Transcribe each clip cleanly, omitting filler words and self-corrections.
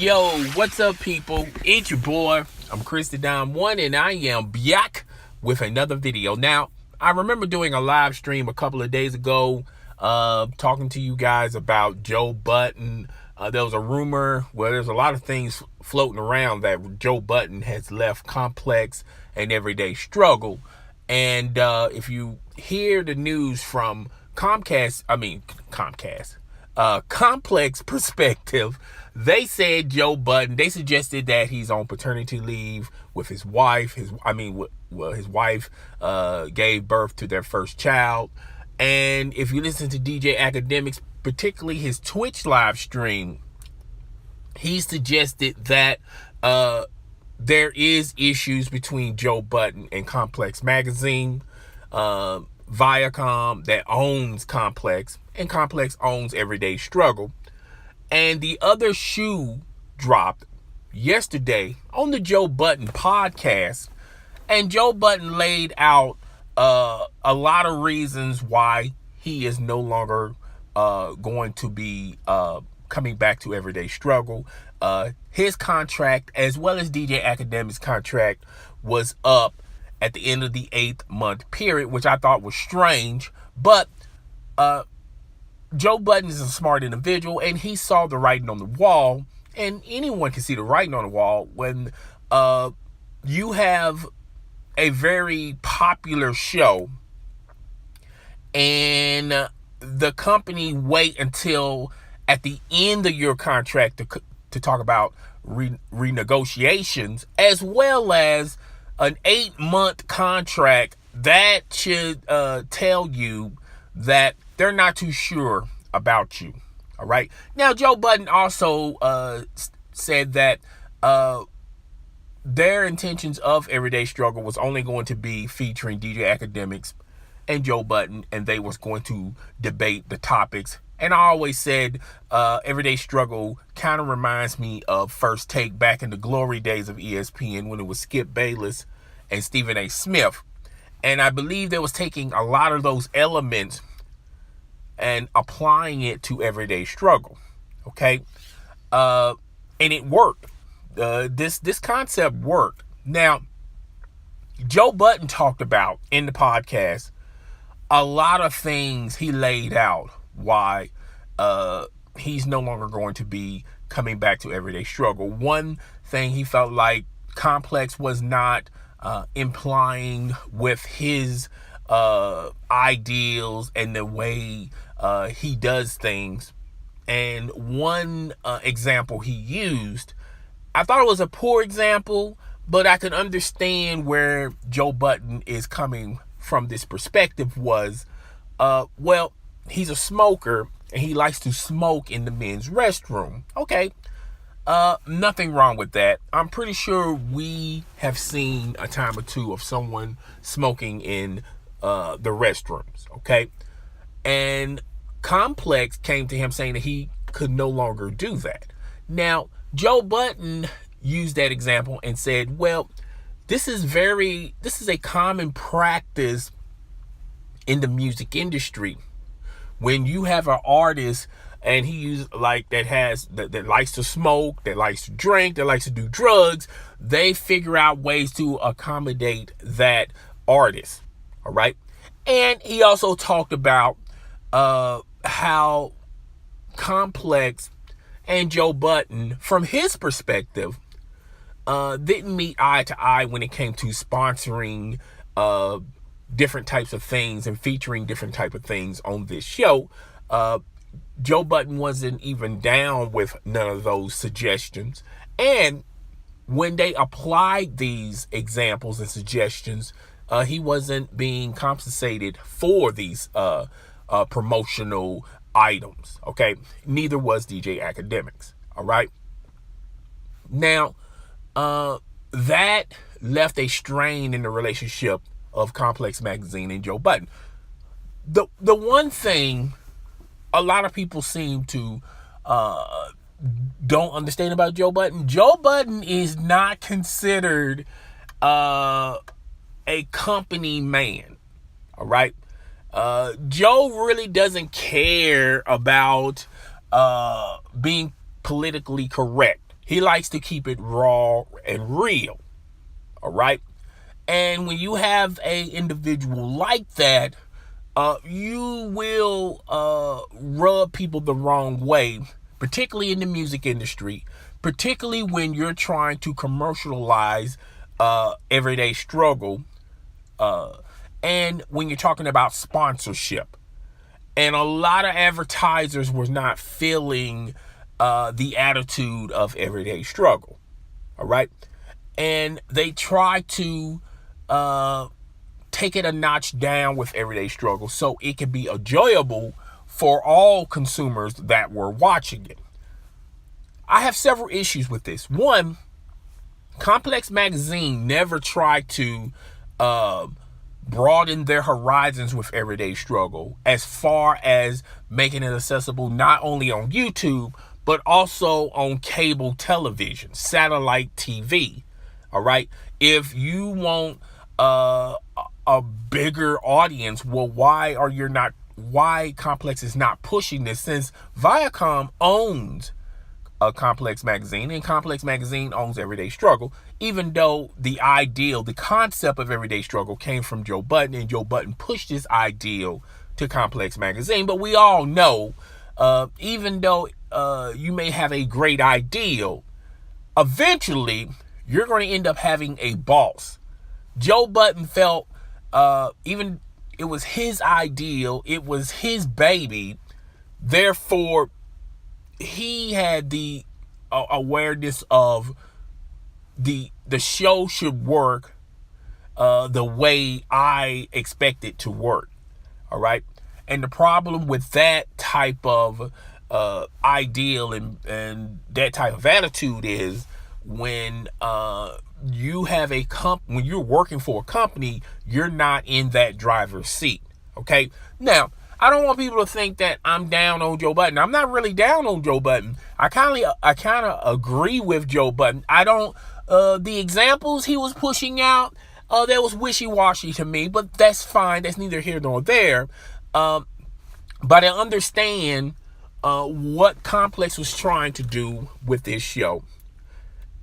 Yo, what's up, people? It's your boy. I'm Chris Dime One, and I am back with another video. Now, I remember doing a live stream a couple of days ago, talking to you guys about Joe Budden. There was a rumor, there's a lot of things floating around that Joe Budden has left Complex and Everyday Struggle. And if you hear the news from Complex perspective, they said Joe Budden, they suggested that he's on paternity leave with his wife. His wife gave birth to their first child. And if you listen to DJ Akademiks, particularly his Twitch live stream, he suggested that there is issues between Joe Budden and Complex Magazine, Viacom that owns Complex, and Complex owns Everyday Struggle. And the other shoe dropped yesterday on the Joe Budden podcast, and Joe Budden laid out a lot of reasons why he is no longer going to be coming back to Everyday Struggle. His contract, as well as DJ Akademiks' contract, was up at the end of the 8-month period, which I thought was strange. But Joe Budden is a smart individual, and he saw the writing on the wall. And anyone can see the writing on the wall when you have a very popular show and the company wait until at the end of your contract to talk about renegotiations, as well as an 8-month contract. That should tell you that they're not too sure about you. All right. Now, Joe Budden also said that their intentions of Everyday Struggle was only going to be featuring DJ Akademiks and Joe Budden, and they was going to debate the topics. And I always said Everyday Struggle kind of reminds me of First Take back in the glory days of ESPN, when it was Skip Bayless and Stephen A. Smith. And I believe they was taking a lot of those elements and applying it to Everyday Struggle. Okay. And it worked. This concept worked. Now, Joe Budden talked about in the podcast a lot of things. He laid out why he's no longer going to be coming back to Everyday Struggle. One thing, he felt like Complex was not implying with his ideals and the way he does things. And one example he used, I thought it was a poor example, but I could understand where Joe Budden is coming from. This perspective was, he's a smoker and he likes to smoke in the men's restroom. Okay. Nothing wrong with that. I'm pretty sure we have seen a time or two of someone smoking in the restrooms. Okay. And Complex came to him saying that he could no longer do that. Now, Joe Budden used that example and said, well, this is a common practice in the music industry. When you have an artist and that likes to smoke, that likes to drink, that likes to do drugs, they figure out ways to accommodate that artist. All right. And he also talked about how Complex and Joe Budden, from his perspective, didn't meet eye to eye when it came to sponsoring different types of things and featuring different type of things on this show. Joe Budden wasn't even down with none of those suggestions. And when they applied these examples and suggestions, he wasn't being compensated for these promotional items. Okay. Neither was DJ Akademiks. All right. Now, that left a strain in the relationship of Complex Magazine and Joe Budden. The one thing a lot of people seem to don't understand about Joe Budden is not considered a company man. All right. Joe really doesn't care about being politically correct. He likes to keep it raw and real. All right. And when you have a individual like that, you will rub people the wrong way, particularly in the music industry, particularly when you're trying to commercialize everyday struggle, and when you're talking about sponsorship. And a lot of advertisers were not feeling the attitude of everyday struggle. All right. And they try to take it a notch down with everyday struggle so it can be enjoyable for all consumers that were watching it. I have several issues with this. One, Complex Magazine never tried to broaden their horizons with everyday struggle as far as making it accessible not only on YouTube, but also on cable television, satellite TV. All right. If you want a bigger audience, well, why Complex is not pushing this, since Viacom owns a Complex Magazine and Complex Magazine owns Everyday Struggle, even though the concept of Everyday Struggle came from Joe Budden, and Joe Budden pushed this ideal to Complex Magazine. But we all know, even though you may have a great ideal, eventually you're going to end up having a boss. Joe Budden felt even it was his ideal, it was his baby, therefore he had the awareness of the show should work the way I expect it to work. All right. And the problem with that type of ideal and that type of attitude is when you have when you're working for a company, you're not in that driver's seat. Okay. Now, I don't want people to think that I'm down on Joe Budden. I'm not really down on Joe Budden. I kind of agree with Joe Budden. I don't, the examples he was pushing out, that was wishy-washy to me, but that's fine. That's neither here nor there. But I understand what Complex was trying to do with this show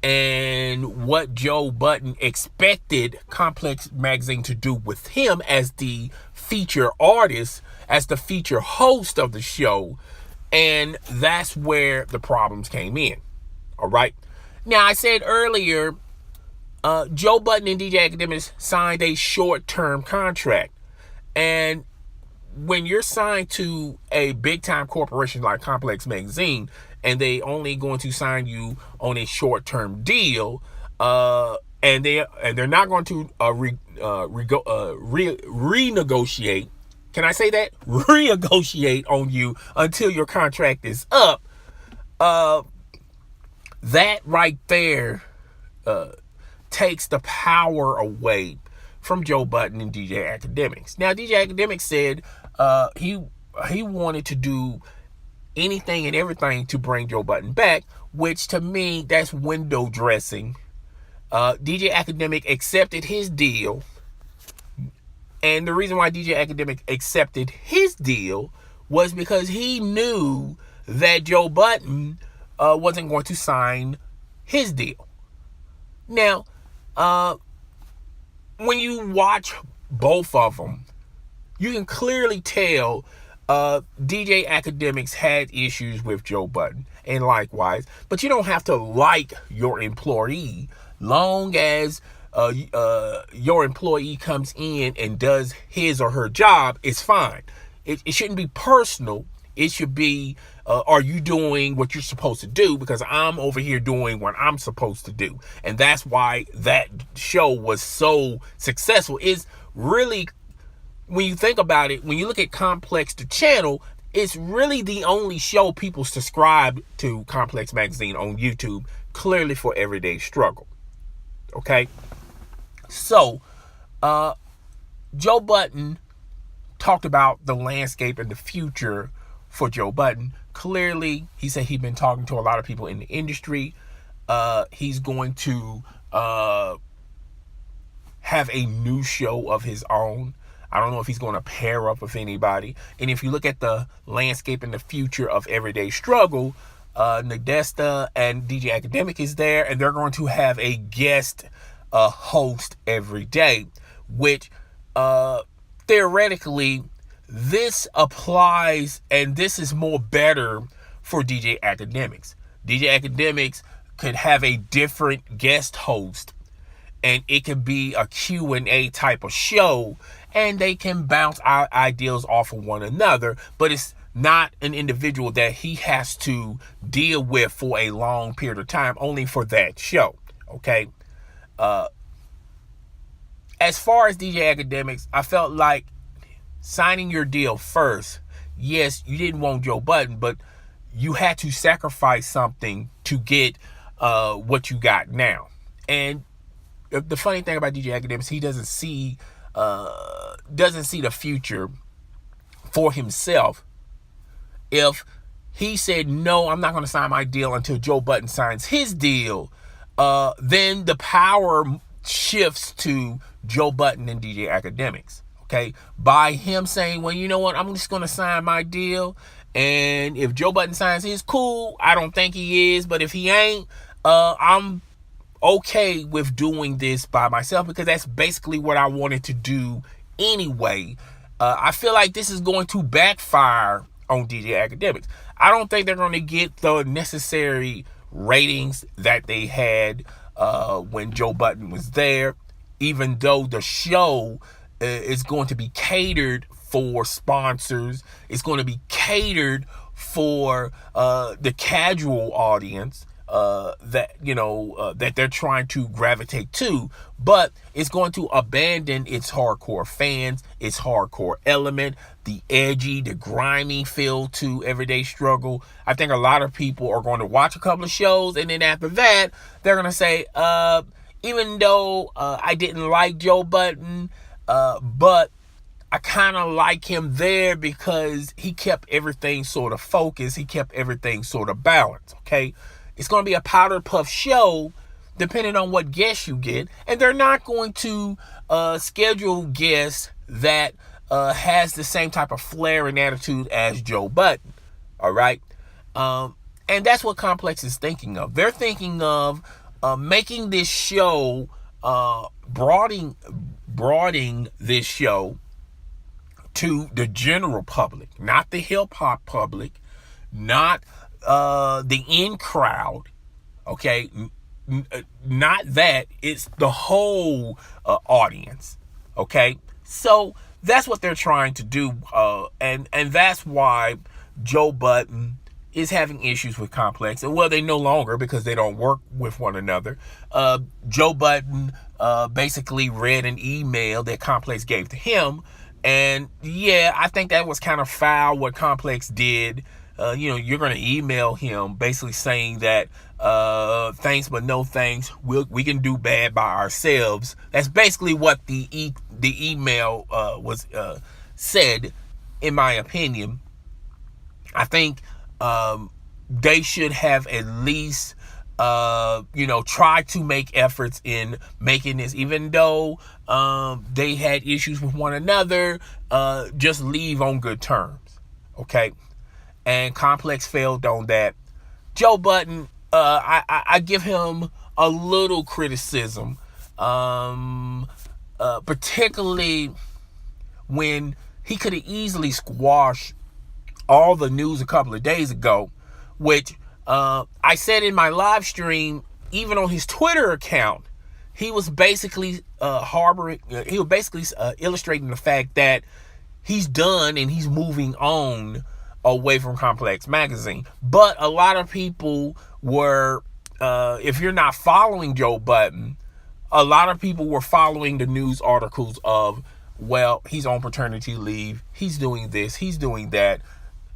and what Joe Budden expected Complex Magazine to do with him as the feature artist, as the feature host of the show. And that's where the problems came in. All right. Now, I said earlier, Joe Budden and DJ Akademiks signed a short-term contract. And when you're signed to a big-time corporation like Complex Magazine, and they only going to sign you on a short-term deal, and they're not going to renegotiate. Can I say that? Renegotiate on you until your contract is up. That right there takes the power away from Joe Budden and DJ Akademiks. Now, DJ Akademiks said he wanted to do anything and everything to bring Joe Budden back, which to me, that's window dressing. DJ Akademiks accepted his deal. And the reason why DJ Akademiks accepted his deal was because he knew that Joe Budden wasn't going to sign his deal. Now, when you watch both of them, you can clearly tell DJ Akademiks had issues with Joe Budden, and likewise. But you don't have to like your employee, long as your employee comes in and does his or her job. It's fine. It shouldn't be personal. It should be, are you doing what you're supposed to do? Because I'm over here doing what I'm supposed to do. And that's why that show was so successful. It's really, when you think about it, when you look at Complex, the channel, it's really the only show people subscribe to Complex Magazine on YouTube, clearly for everyday struggle. Okay? So, Joe Budden talked about the landscape and the future for Joe Budden. Clearly, he said he'd been talking to a lot of people in the industry. He's going to have a new show of his own. I don't know if he's going to pair up with anybody. And if you look at the landscape and the future of everyday struggle, Nadeska and DJ Akademiks is there, and they're going to have a guest host every day, which theoretically this applies, and this is more better for DJ Akademiks. DJ Akademiks could have a different guest host, and it could be a Q&A type of show, and they can bounce out ideas off of one another, but it's not an individual that he has to deal with for a long period of time, only for that show. Okay. As far as DJ Akademiks, I felt like signing your deal first. Yes, you didn't want Joe Budden, but you had to sacrifice something to get what you got now. And the funny thing about DJ Akademiks, he doesn't see the future for himself. If he said, no, I'm not going to sign my deal until Joe Budden signs his deal, then the power shifts to Joe Budden and DJ Akademiks. Okay, by him saying, well, you know what, I'm just going to sign my deal, and if Joe Budden signs his, cool. I don't think he is, but if he ain't, I'm okay with doing this by myself, because that's basically what I wanted to do anyway. I feel like this is going to backfire on DJ Akademiks. I don't think they're going to get the necessary ratings that they had when Joe Budden was there, even though the show is going to be catered for sponsors. It's going to be catered for the casual audience that they're trying to gravitate to, but it's going to abandon its hardcore fans, its hardcore element, the edgy, the grimy feel to Everyday Struggle. I think a lot of people are going to watch a couple of shows, and then after that, they're going to say, even though I didn't like Joe Budden, but I kind of like him there because he kept everything sort of focused. He kept everything sort of balanced, okay? It's going to be a powder puff show depending on what guests you get. And they're not going to schedule guests that has the same type of flair and attitude as Joe Budden, all right? And that's what Complex is thinking of. They're thinking of making this show, broadening this show to the general public, not the hip-hop public, not the in crowd, okay? Not that. It's the whole audience, okay? So that's what they're trying to do, and that's why Joe Budden is having issues with Complex. And well, they no longer, because they don't work with one another. Joe Budden basically read an email that Complex gave to him, and yeah, I think that was kind of foul what Complex did. You're going to email him basically saying that thanks but no thanks, we can do bad by ourselves. That's basically what the email was said, in my opinion. I think they should have at least try to make efforts in making this, even though they had issues with one another, just leave on good terms, okay? And Complex failed on that. Joe Budden, I give him a little criticism, particularly when he could have easily squashed all the news a couple of days ago, which I said in my live stream. Even on his Twitter account, he was basically illustrating the fact that he's done and he's moving on away from Complex Magazine. But a lot of people were, if you're not following Joe Budden, a lot of people were following the news articles of, well, he's on paternity leave, he's doing this, he's doing that.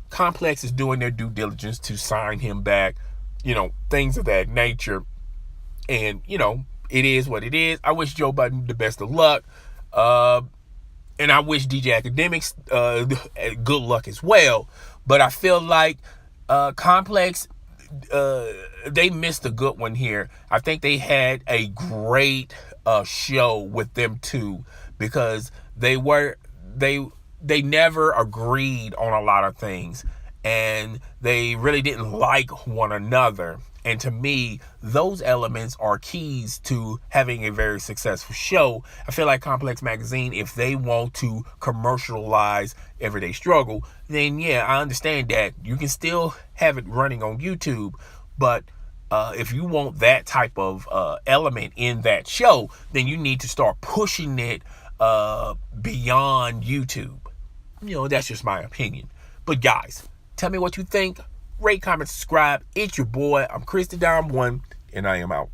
Complex is doing their due diligence to sign him back, things of that nature. And, it is what it is. I wish Joe Budden the best of luck. And I wish DJ Akademiks good luck as well. But I feel like Complex, they missed a good one here. I think they had a great show with them too, because they never agreed on a lot of things. and they really didn't like one another. And to me, those elements are keys to having a very successful show. I feel like Complex Magazine, if they want to commercialize Everyday Struggle, then yeah, I understand that. You can still have it running on YouTube, but if you want that type of element in that show, then you need to start pushing it beyond YouTube. That's just my opinion. But guys, tell me what you think. Rate, comment, subscribe. It's your boy. I'm Chris the Dom One, and I am out.